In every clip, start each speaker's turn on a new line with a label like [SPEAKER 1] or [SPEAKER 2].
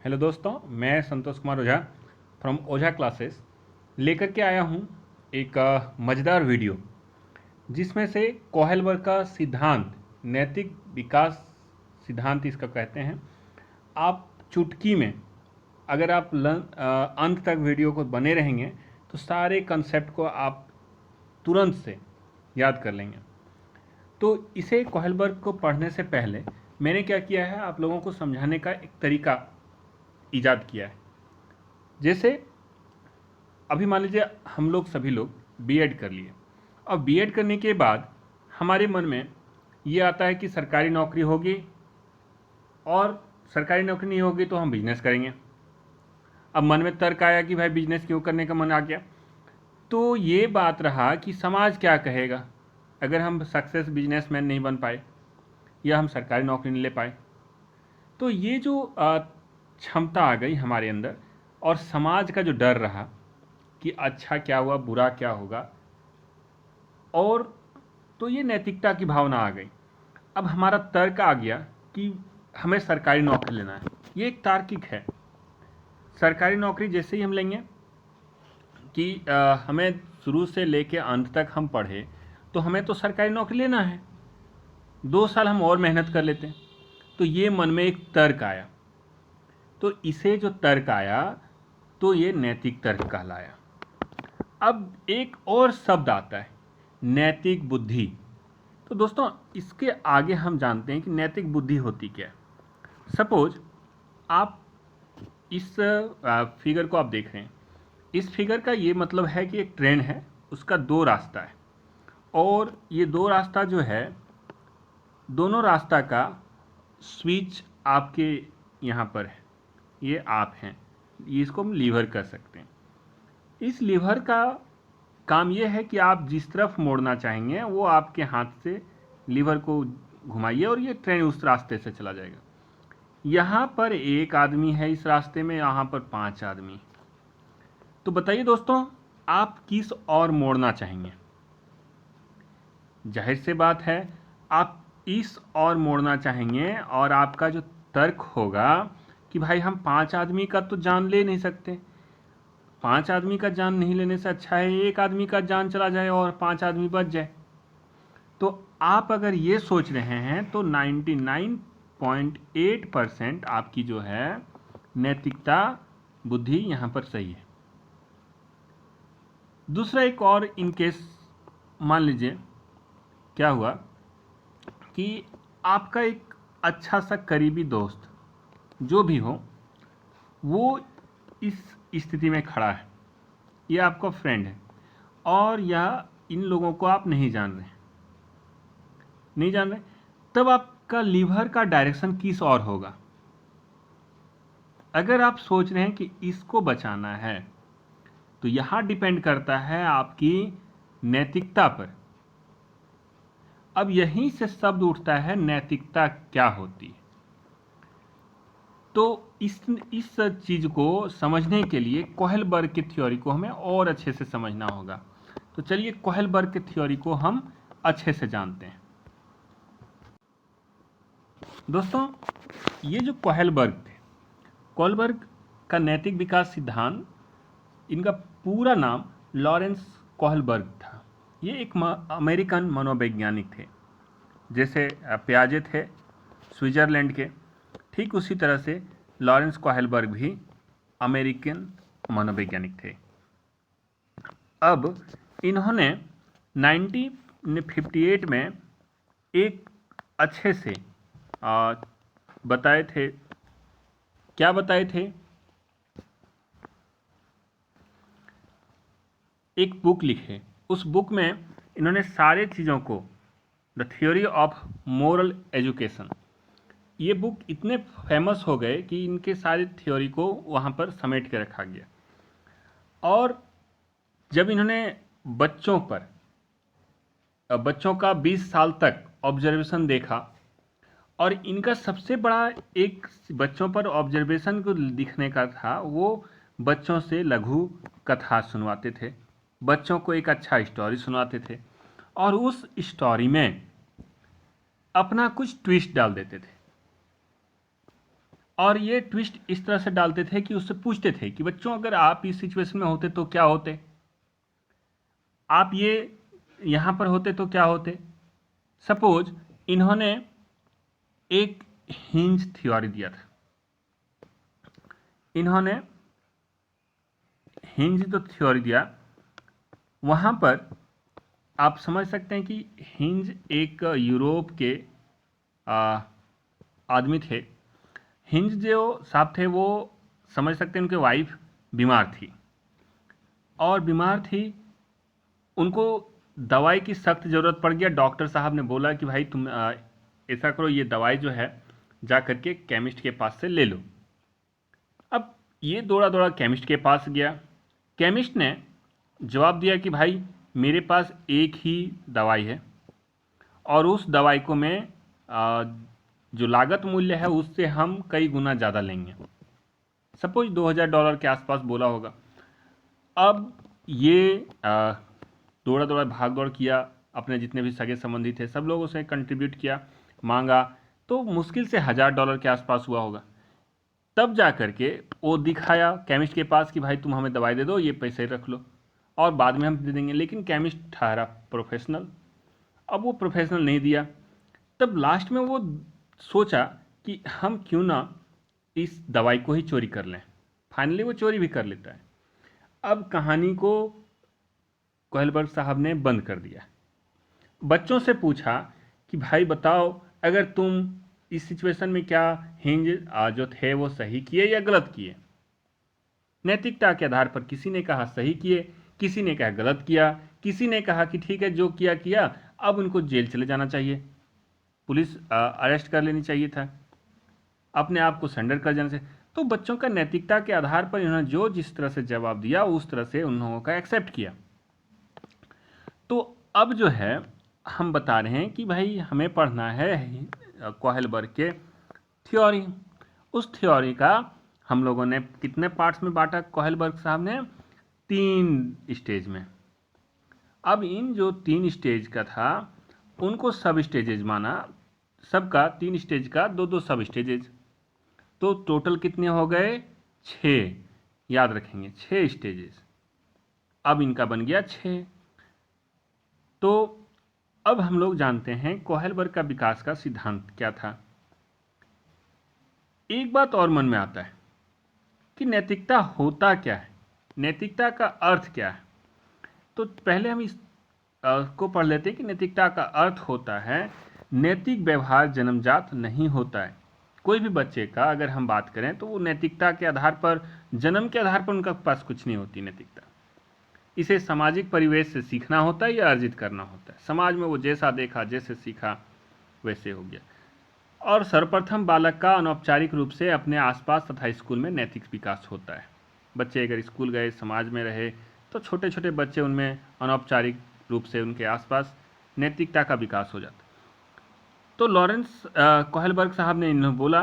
[SPEAKER 1] Hello दोस्तों, मैं Santosh Kumar Ojha from Ojha classes लेकर के आया हूँ एक मज़ेदार वीडियो जिसमें से कोहलबर्ग का सिद्धांत, नैतिक विकास सिद्धांत इसका कहते हैं। आप चुटकी में अगर आप अंत तक वीडियो को बने रहेंगे तो सारे कंसेप्ट को आप तुरंत से याद कर लेंगे। तो इसे कोहलबर्ग को पढ़ने से पहले मैंने क्या किया है, आप लोगों को समझाने का एक तरीका ईजाद किया है। जैसे अभी मान लीजिए हम लोग सभी लोग बीएड कर लिए और बीएड करने के बाद हमारे मन में ये आता है कि सरकारी नौकरी होगी और सरकारी नौकरी नहीं होगी तो हम बिजनेस करेंगे। अब मन में तर्क आया कि भाई बिजनेस क्यों करने का मन आ गया, तो ये बात रहा कि समाज क्या कहेगा अगर हम सक्सेस बिजनेसमैन नहीं बन पाए या हम सरकारी नौकरी नहीं ले पाए। तो ये जो क्षमता आ गई हमारे अंदर और समाज का जो डर रहा कि अच्छा क्या हुआ बुरा क्या होगा, और तो ये नैतिकता की भावना आ गई। अब हमारा तर्क आ गया कि हमें सरकारी नौकरी लेना है। ये एक तार्किक है। सरकारी नौकरी जैसे ही हम लेंगे कि हमें शुरू से लेके अंत तक हम पढ़े तो हमें तो सरकारी नौकरी लेना है, 2 साल हम और मेहनत कर लेते हैं। तो ये मन में एक तर्क आया, तो इसे जो तर्क आया तो ये नैतिक तर्क कहलाया। अब एक और शब्द आता है नैतिक बुद्धि। तो दोस्तों इसके आगे हम जानते हैं कि नैतिक बुद्धि होती क्या है। सपोज आप इस फिगर को आप देख रहे हैं। इस फिगर का ये मतलब है कि एक ट्रेन है, उसका 2 रास्ता है और ये 2 रास्ता जो है, दोनों रास्ता का स्विच आपके यहाँ पर है। ये आप हैं, इसको हम लीवर कर सकते हैं। इस लीवर का काम ये है कि आप जिस तरफ मोड़ना चाहेंगे वो आपके हाथ से लीवर को घुमाइए और ये ट्रेन उस रास्ते से चला जाएगा। यहाँ पर एक आदमी है इस रास्ते में, यहाँ पर 5 आदमी। तो बताइए दोस्तों, आप किस और मोड़ना चाहेंगे? जाहिर सी बात है आप इस और मोड़ना चाहेंगे और आपका जो तर्क होगा कि भाई हम 5 आदमी का तो जान ले नहीं सकते, 5 आदमी का जान नहीं लेने से अच्छा है एक आदमी का जान चला जाए और 5 आदमी बच जाए। तो आप अगर ये सोच रहे हैं तो 99.8% आपकी जो है नैतिकता बुद्धि यहाँ पर सही है। दूसरा एक और इन केस मान लीजिए क्या हुआ कि आपका एक अच्छा सा करीबी दोस्त जो भी हो वो इस स्थिति में खड़ा है, ये आपका फ्रेंड है और यह इन लोगों को आप नहीं जान रहे, तब आपका लीवर का डायरेक्शन किस और होगा? अगर आप सोच रहे हैं कि इसको बचाना है तो यहां डिपेंड करता है आपकी नैतिकता पर। अब यहीं से शब्द उठता है नैतिकता क्या होती है। तो इस चीज को समझने के लिए कोहलबर्ग की थ्योरी को हमें और अच्छे से समझना होगा। तो चलिए कोहलबर्ग की थ्योरी को हम अच्छे से जानते हैं। दोस्तों ये जो कोहलबर्ग का नैतिक विकास सिद्धांत, इनका पूरा नाम लॉरेंस कोहलबर्ग था। ये एक अमेरिकन मनोवैज्ञानिक थे। जैसे पियाजे थे स्विट्जरलैंड के, ठीक उसी तरह से लॉरेंस कोहलबर्ग भी अमेरिकन मनोवैज्ञानिक थे। अब इन्होंने 1958 में एक अच्छे से बताए थे। क्या बताए थे? एक बुक लिखे। उस बुक में इन्होंने सारे चीज़ों को, the theory of moral education, ये बुक इतने फेमस हो गए कि इनके सारे थ्योरी को वहाँ पर समेट के रखा गया। और जब इन्होंने बच्चों का 20 साल तक ऑब्जर्वेशन देखा और इनका सबसे बड़ा एक बच्चों पर ऑब्जर्वेशन को दिखने का था, वो बच्चों से लघु कथा सुनवाते थे, बच्चों को एक अच्छा स्टोरी सुनाते थे और उस स्टोरी में अपना कुछ ट्विस्ट डाल देते थे। और ये ट्विस्ट इस तरह से डालते थे कि उससे पूछते थे कि बच्चों अगर आप इस सिचुएशन में होते तो क्या होते, आप ये यहाँ पर होते तो क्या होते। सपोज इन्होंने एक हिंज थ्योरी दिया था, इन्होंने हिंज तो थ्योरी दिया, वहाँ पर आप समझ सकते हैं कि हिंज एक यूरोप के आदमी थे। हिंज जो साहब थे वो समझ सकते हैं उनके वाइफ बीमार थी, और बीमार थी, उनको दवाई की सख्त ज़रूरत पड़ गया। डॉक्टर साहब ने बोला कि भाई तुम ऐसा करो, ये दवाई जो है जा करके केमिस्ट के पास से ले लो। अब ये दौड़ा दौड़ा केमिस्ट के पास गया। केमिस्ट ने जवाब दिया कि भाई मेरे पास एक ही दवाई है, और उस दवाई को मैं जो लागत मूल्य है उससे हम कई गुना ज़्यादा लेंगे। सपोज $2000 के आसपास बोला होगा। अब ये दौड़ा दौड़ा भाग दौड़ किया, अपने जितने भी सगे संबंधी थे सब लोगों से कंट्रीब्यूट किया, मांगा, तो मुश्किल से $1000 के आसपास हुआ होगा। तब जा करके वो दिखाया केमिस्ट के पास कि भाई तुम हमें दवाई दे दो, ये पैसे रख लो और बाद में हम दे देंगे। लेकिन केमिस्ट ठहरा प्रोफेशनल, अब वो प्रोफेशनल नहीं दिया। तब लास्ट में वो सोचा कि हम क्यों ना इस दवाई को ही चोरी कर लें। फाइनली वो चोरी भी कर लेता है। अब कहानी को कोहलबर्ग साहब ने बंद कर दिया। बच्चों से पूछा कि भाई बताओ, अगर तुम इस सिचुएशन में क्या हिंज जो थे वो सही किए या गलत किए। नैतिकता के आधार पर किसी ने कहा सही किए, किसी ने कहा गलत किया, किसी ने कहा कि ठीक है जो किया किया, अब उनको जेल चले जाना चाहिए, पुलिस अरेस्ट कर लेनी चाहिए था, अपने आप को सरेंडर कर जाने से। तो बच्चों का नैतिकता के आधार पर इन्होंने जो जिस तरह से जवाब दिया उस तरह से उन लोगों का एक्सेप्ट किया। तो अब जो है हम बता रहे हैं कि भाई हमें पढ़ना है कोहलबर्ग के थ्योरी। उस थ्योरी का हम लोगों ने कितने पार्ट्स में बांटा कोहलबर्ग साहब ने? 3 स्टेज में। अब इन जो 3 स्टेज का था उनको सब स्टेजेज माना, सबका 3 स्टेज का 2-2 सब स्टेजेज, तो टोटल कितने हो गए? 6। याद रखेंगे 6 स्टेजेस। अब इनका बन गया 6। तो अब हम लोग जानते हैं कोहलबर्ग का विकास का सिद्धांत क्या था। एक बात और मन में आता है कि नैतिकता होता क्या है, नैतिकता का अर्थ क्या है। तो पहले हम इस को पढ़ लेते हैं कि नैतिकता का अर्थ होता है नैतिक व्यवहार जन्मजात नहीं होता है। कोई भी बच्चे का अगर हम बात करें तो वो नैतिकता के आधार पर, जन्म के आधार पर उनका पास कुछ नहीं होती नैतिकता। इसे सामाजिक परिवेश से सीखना होता है या अर्जित करना होता है। समाज में वो जैसा देखा, जैसे सीखा वैसे हो गया। और सर्वप्रथम बालक का अनौपचारिक रूप से अपने आसपास तथा स्कूल में नैतिक विकास होता है। बच्चे अगर स्कूल गए, समाज में रहे, तो छोटे छोटे बच्चे उनमें अनौपचारिक रूप से उनके आसपास नैतिकता का विकास हो जाता है। तो लॉरेंस कोहलबर्ग साहब ने इन्हें बोला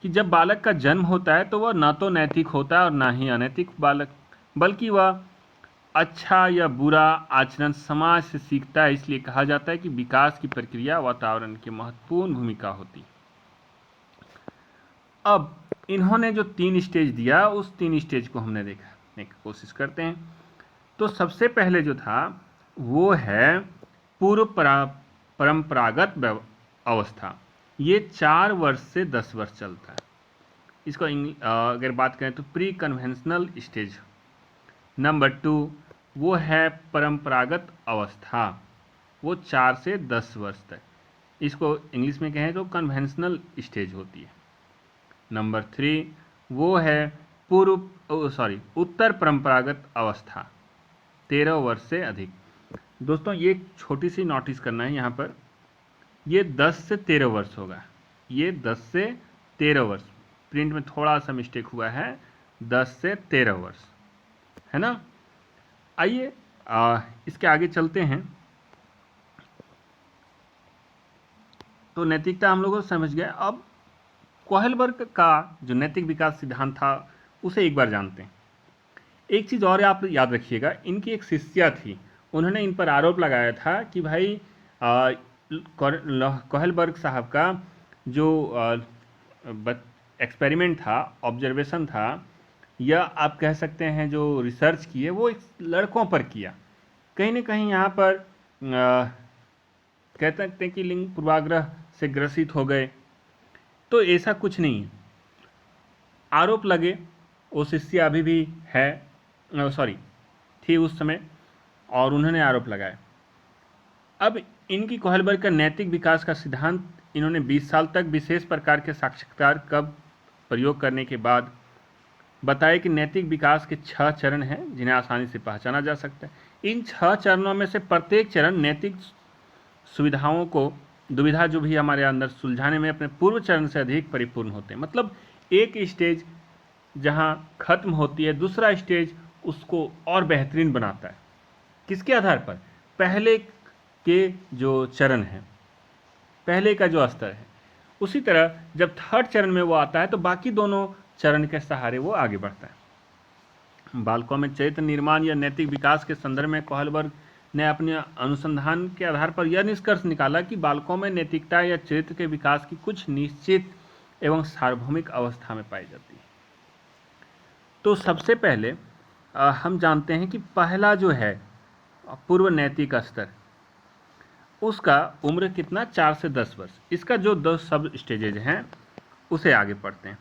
[SPEAKER 1] कि जब बालक का जन्म होता है तो वह ना तो नैतिक होता है और ना ही अनैतिक बालक, बल्कि वह अच्छा या बुरा आचरण समाज से सीखता है। इसलिए कहा जाता है कि विकास की प्रक्रिया वातावरण की महत्वपूर्ण भूमिका होती है। अब इन्होंने जो 3 स्टेज दिया उस 3 स्टेज को हमने देखने की कोशिश करते हैं। तो सबसे पहले जो था वो है पूर्व परंपरागत अवस्था। ये 4 वर्ष से 10 वर्ष चलता है। इसको अगर बात करें तो प्री कन्वेंशनल स्टेज। नंबर 2 वो है परंपरागत अवस्था, वो 4 से 10 वर्ष तक, इसको इंग्लिश में कहें तो कन्वेंशनल स्टेज होती है। नंबर 3 वो है उत्तर परंपरागत अवस्था, 13 वर्ष से अधिक। दोस्तों ये छोटी सी नोटिस करना है यहाँ पर, ये 10 से 13 वर्ष होगा, ये 10 से 13 वर्ष, प्रिंट में थोड़ा सा मिस्टेक हुआ है, 10 से 13 वर्ष है ना। आइए इसके आगे चलते हैं। तो नैतिकता हम लोगों को समझ गए। अब कोहलबर्ग का जो नैतिक विकास सिद्धांत था उसे एक बार जानते हैं। एक चीज़ और आप याद रखिएगा, इनकी एक शिष्या थी, उन्होंने इन पर आरोप लगाया था कि भाई कोहलबर्ग साहब का जो एक्सपेरिमेंट था, ऑब्जर्वेशन था, या आप कह सकते हैं जो रिसर्च किए वो लड़कों पर किया। कहीं ना कहीं यहाँ पर कह सकते हैं कि लिंग पूर्वाग्रह से ग्रसित हो गए, तो ऐसा कुछ नहीं है। आरोप लगे, वो शिष्य अभी भी है, सॉरी थी उस समय, और उन्होंने आरोप लगाए। अब इनकी कोहलबर्ग का नैतिक विकास का सिद्धांत इन्होंने 20 साल तक विशेष प्रकार के साक्षात्कार का प्रयोग करने के बाद बताया कि नैतिक विकास के 6 चरण हैं जिन्हें आसानी से पहचाना जा सकता है। इन 6 चरणों में से प्रत्येक चरण नैतिक सुविधाओं को, दुविधा जो भी हमारे अंदर सुलझाने में अपने पूर्व चरण से अधिक परिपूर्ण होते हैं। मतलब एक स्टेज जहां खत्म होती है, दूसरा स्टेज उसको और बेहतरीन बनाता है। किसके आधार पर? पहले के जो चरण हैं, पहले का जो स्तर है, उसी तरह जब थर्ड चरण में वो आता है तो बाकी दोनों चरण के सहारे वो आगे बढ़ता है। बालकों में चरित्र निर्माण या नैतिक विकास के संदर्भ में कोहलबर्ग ने अपने अनुसंधान के आधार पर यह निष्कर्ष निकाला कि बालकों में नैतिकता या चरित्र के विकास की कुछ निश्चित एवं सार्वभौमिक अवस्था में पाई जाती है। तो सबसे पहले हम जानते हैं कि पहला जो है पूर्व नैतिक स्तर, उसका उम्र कितना, 4 से 10 वर्ष। इसका जो 10 सब स्टेजेज हैं उसे आगे पढ़ते हैं।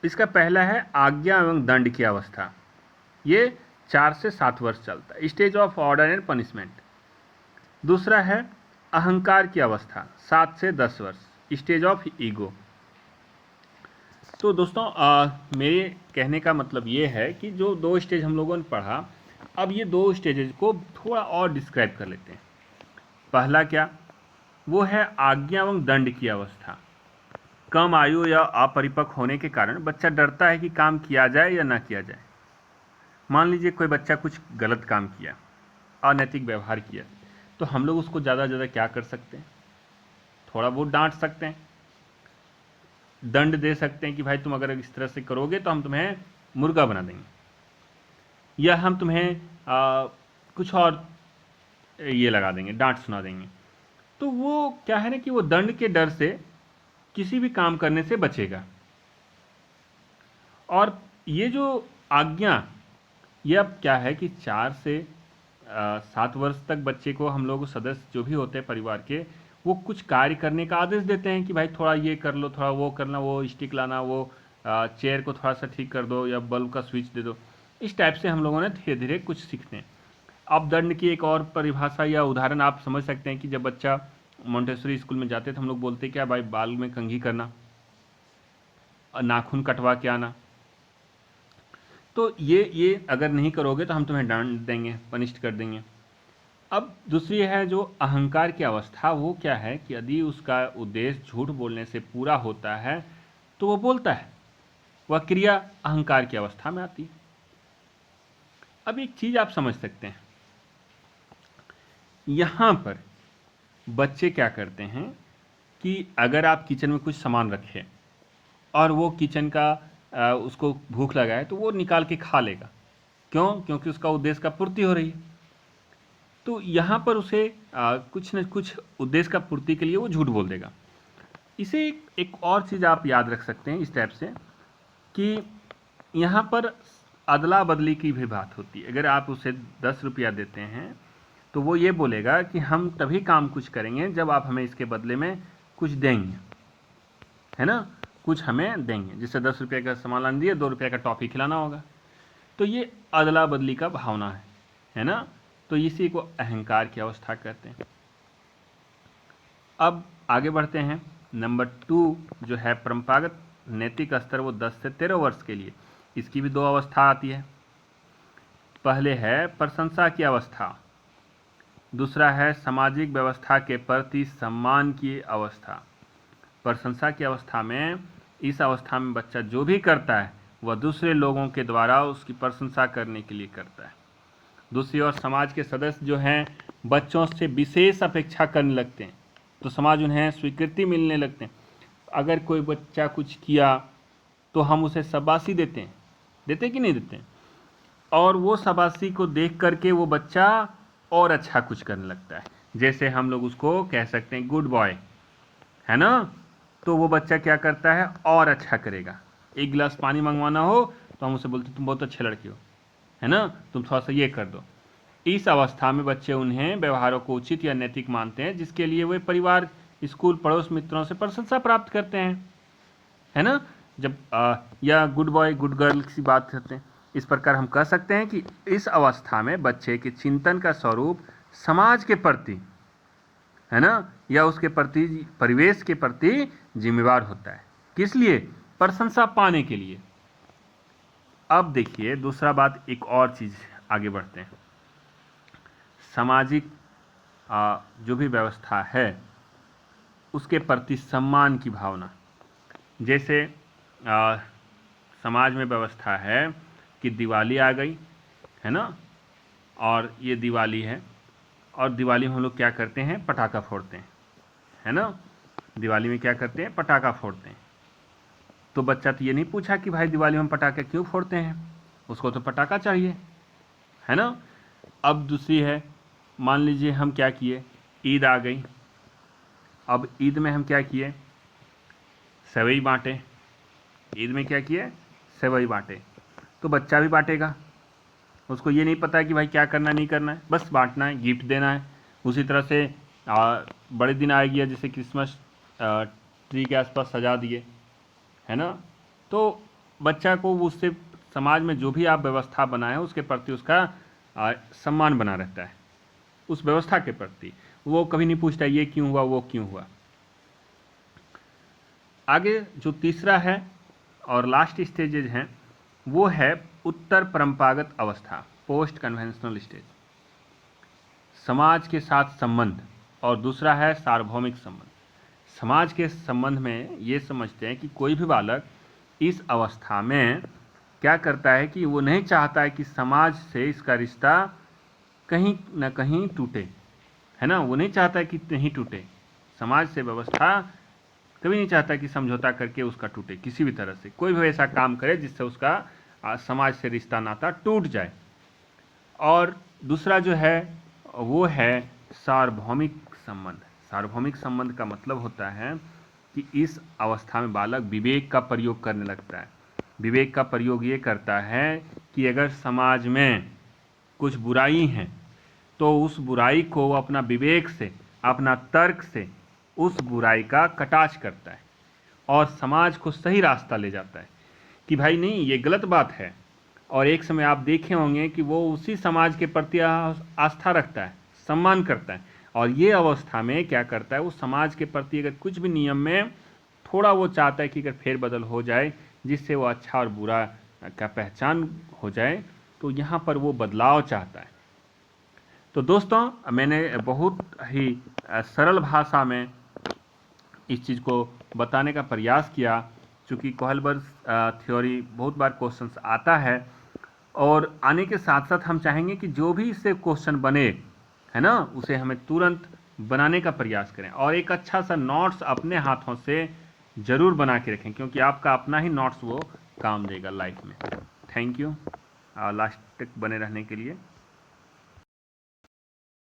[SPEAKER 1] इसका पहला है आज्ञा एवं दंड की अवस्था, ये 4 से 7 वर्ष चलता है, stage of order and punishment. दूसरा है अहंकार की अवस्था, 7 से 10 वर्ष, स्टेज ऑफ ईगो। तो दोस्तों मेरे कहने का मतलब ये है कि जो 2 स्टेज हम लोगों ने पढ़ा, अब ये 2 स्टेजेज को थोड़ा और डिस्क्राइब कर लेते हैं। पहला क्या, वो है आज्ञा एवं दंड की अवस्था। कम आयु या अपरिपक्व होने के कारण बच्चा डरता है कि काम किया जाए या ना किया जाए। मान लीजिए कोई बच्चा कुछ गलत काम किया, अनैतिक व्यवहार किया, तो हम लोग उसको ज़्यादा से ज़्यादा क्या कर सकते हैं? थोड़ा बहुत डांट सकते हैं, दंड दे सकते हैं कि भाई तुम अगर इस तरह से करोगे तो हम तुम्हें मुर्गा बना देंगे, या हम तुम्हें कुछ और ये लगा देंगे, डांट सुना देंगे। तो वो क्या है ना कि वो दंड के डर से किसी भी काम करने से बचेगा। और ये जो आज्ञा, ये अब क्या है कि 4 से 7 वर्ष तक बच्चे को हम लोग सदस्य जो भी होते हैं परिवार के, वो कुछ कार्य करने का आदेश देते हैं कि भाई थोड़ा ये कर लो, थोड़ा वो करना, वो स्टिक लाना, वो चेयर को थोड़ा सा ठीक कर दो, या बल्ब का स्विच दे दो। इस टाइप से हम लोगों ने धीरे धीरे कुछ सीखते हैं। अब दंड की एक और परिभाषा या उदाहरण आप समझ सकते हैं कि जब बच्चा मोंटेसरी स्कूल में जाते तो हम लोग बोलते क्या, भाई बाल में कंघी करना, नाखून कटवा के आना, तो ये अगर नहीं करोगे तो हम तुम्हें डांट देंगे, पनिश कर देंगे। अब दूसरी है जो अहंकार की अवस्था, वो क्या है कि यदि उसका उद्देश्य झूठ बोलने से पूरा होता है तो वो बोलता है, वह क्रिया अहंकार की अवस्था में आती है। अब एक चीज आप समझ सकते हैं, यहां पर बच्चे क्या करते हैं कि अगर आप किचन में कुछ सामान रखें और वो किचन का उसको भूख लगा है तो वो निकाल के खा लेगा। क्यों? क्योंकि उसका उद्देश्य का पूर्ति हो रही है। तो यहाँ पर उसे कुछ न कुछ उद्देश्य का पूर्ति के लिए वो झूठ बोल देगा। इसे एक और चीज़ आप याद रख सकते हैं इस टाइप से कि यहाँ पर अदला बदली की भी बात होती है। अगर आप उसे 10 रुपया देते हैं तो वो ये बोलेगा कि हम तभी काम कुछ करेंगे जब आप हमें इसके बदले में कुछ देंगे, है ना, कुछ हमें देंगे। जिससे 10 रुपये का सामान लाने दिए, 2 रुपये का टॉफ़ी खिलाना होगा। तो ये अदला बदली का भावना है ना। तो इसी को अहंकार की अवस्था कहते हैं। अब आगे बढ़ते हैं। नंबर 2 जो है परंपरागत नैतिक स्तर, वो 10 से 13 वर्ष के लिए, इसकी भी 2 अवस्था आती है। पहले है प्रशंसा की अवस्था, दूसरा है सामाजिक व्यवस्था के प्रति सम्मान की अवस्था। प्रशंसा की अवस्था में, इस अवस्था में बच्चा जो भी करता है वह दूसरे लोगों के द्वारा उसकी प्रशंसा करने के लिए करता है। दूसरी ओर समाज के सदस्य जो हैं बच्चों से विशेष अपेक्षा करने लगते हैं, तो समाज उन्हें स्वीकृति मिलने लगते हैं। अगर कोई बच्चा कुछ किया तो हम उसे शाबाशी देते कि नहीं देते हैं, और वो शाबाशी को देख करके वो बच्चा और अच्छा कुछ करने लगता है। जैसे हम लोग उसको कह सकते हैं गुड बॉय, है ना। तो वो बच्चा क्या करता है और अच्छा करेगा। एक गिलास पानी मंगवाना हो तो हम उसे बोलते तुम बहुत अच्छे लड़के हो, है ना, तुम थोड़ा सा ये कर दो। इस अवस्था में बच्चे उन्हें व्यवहारों को उचित या नैतिक मानते हैं, जिसके लिए वे परिवार, स्कूल, पड़ोस, मित्रों से प्रशंसा प्राप्त करते हैं, है ना। जब या गुड बॉय गुड गर्ल की बात करते हैं, इस प्रकार हम कह सकते हैं कि इस अवस्था में बच्चे के चिंतन का स्वरूप समाज के प्रति, है ना, या उसके प्रति, परिवेश के प्रति जिम्मेवार होता है। किस लिए? प्रशंसा पाने के लिए। अब देखिए दूसरा बात, एक और चीज़ आगे बढ़ते हैं। सामाजिक जो भी व्यवस्था है उसके प्रति सम्मान की भावना। जैसे समाज में व्यवस्था है कि दिवाली आ गई, है ना, और ये दिवाली है, और दिवाली में हम लोग क्या करते हैं, पटाखा फोड़ते हैं, है ना। दिवाली में क्या करते हैं, पटाखा फोड़ते हैं। तो बच्चा तो ये नहीं पूछा कि भाई दिवाली में हम पटाखे क्यों फोड़ते हैं, उसको तो पटाखा चाहिए, है ना। अब दूसरी है, मान लीजिए हम क्या किए, ईद आ गई, अब ईद में हम क्या किए, सेवई बांटे। ईद में क्या किए, सेवई बांटे। तो बच्चा भी बांटेगा, उसको ये नहीं पता है कि भाई क्या करना नहीं करना है, बस बांटना है, गिफ्ट देना है। उसी तरह से बड़े दिन आएगी, जैसे क्रिसमस ट्री के आसपास सजा दिए, है ना। तो बच्चा को उससे समाज में जो भी आप व्यवस्था बनाए उसके प्रति उसका सम्मान बना रहता है, उस व्यवस्था के प्रति। वो कभी नहीं पूछता ये क्यों हुआ, वो क्यों हुआ। आगे जो तीसरा है और लास्ट स्टेजेज हैं वो है उत्तर परंपरागत अवस्था, पोस्ट कन्वेंशनल स्टेज, समाज के साथ संबंध। और दूसरा है सार्वभौमिक संबंध। समाज के संबंध में ये समझते हैं कि कोई भी बालक इस अवस्था में क्या करता है कि वो नहीं चाहता है कि समाज से इसका रिश्ता कहीं ना कहीं टूटे, है ना। वो नहीं चाहता है कि नहीं टूटे, समाज से व्यवस्था कभी नहीं चाहता कि समझौता करके उसका टूटे, किसी भी तरह से कोई भी ऐसा काम करे जिससे उसका समाज से रिश्ता नाता टूट जाए। और दूसरा जो है वो है सार्वभौमिक संबंध। सार्वभौमिक संबंध का मतलब होता है कि इस अवस्था में बालक विवेक का प्रयोग करने लगता है। विवेक का प्रयोग ये करता है कि अगर समाज में कुछ बुराई है तो उस बुराई को वो अपना विवेक से, अपना तर्क से उस बुराई का कटाक्ष करता है और समाज को सही रास्ता ले जाता है कि भाई नहीं ये गलत बात है। और एक समय आप देखे होंगे कि वो उसी समाज के प्रति आस्था रखता है, सम्मान करता है, और ये अवस्था में क्या करता है, वो समाज के प्रति अगर कुछ भी नियम में थोड़ा वो चाहता है कि अगर फेरबदल हो जाए जिससे वो अच्छा और बुरा का पहचान हो जाए, तो यहाँ पर वो बदलाव चाहता है। तो दोस्तों मैंने बहुत ही सरल भाषा में इस चीज़ को बताने का प्रयास किया, चूँकि कोहलबर्ग थ्योरी बहुत बार क्वेश्चंस आता है, और आने के साथ साथ हम चाहेंगे कि जो भी इससे क्वेश्चन बने, है ना, उसे हमें तुरंत बनाने का प्रयास करें और एक अच्छा सा नोट्स अपने हाथों से ज़रूर बना के रखें, क्योंकि आपका अपना ही नोट्स वो काम देगा लाइफ में। थैंक यू लास्ट तक बने रहने के लिए।